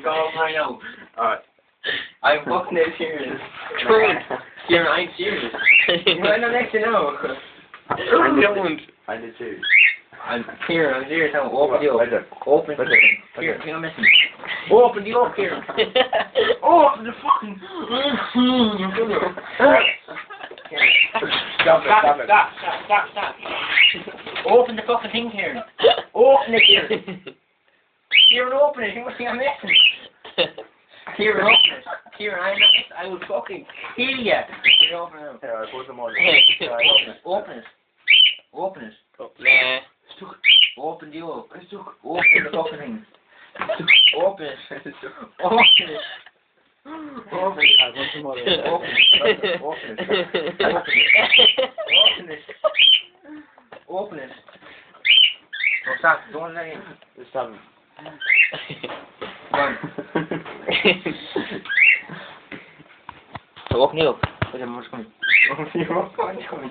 off right now. Alright. I'm fucking serious. Kieran, I'm serious. I don't let you know. I don't. I did too. Kieran, I'm serious now. Open the Right up. there. Open Right it. there. Kieran, hang on, listen. Open the up, Kieran. Open the fucking... Stop. Open the fucking thing, Kieran. Open it, Kieran. Kieran, open it. You must think I'm messing. Kieran, open it. Kieran, I will fucking kill you. Kieran, open it. Here, I put them all Open it. Open it. Nah. Open the up. Open the fucking thing. Open it. Open it. Open it. I put them all Open it. Open it. Open it. Open it. No, stop. Don't let him. Just have them. Run. So open it up. Wait a minute, what's coming? Open it up. What's coming?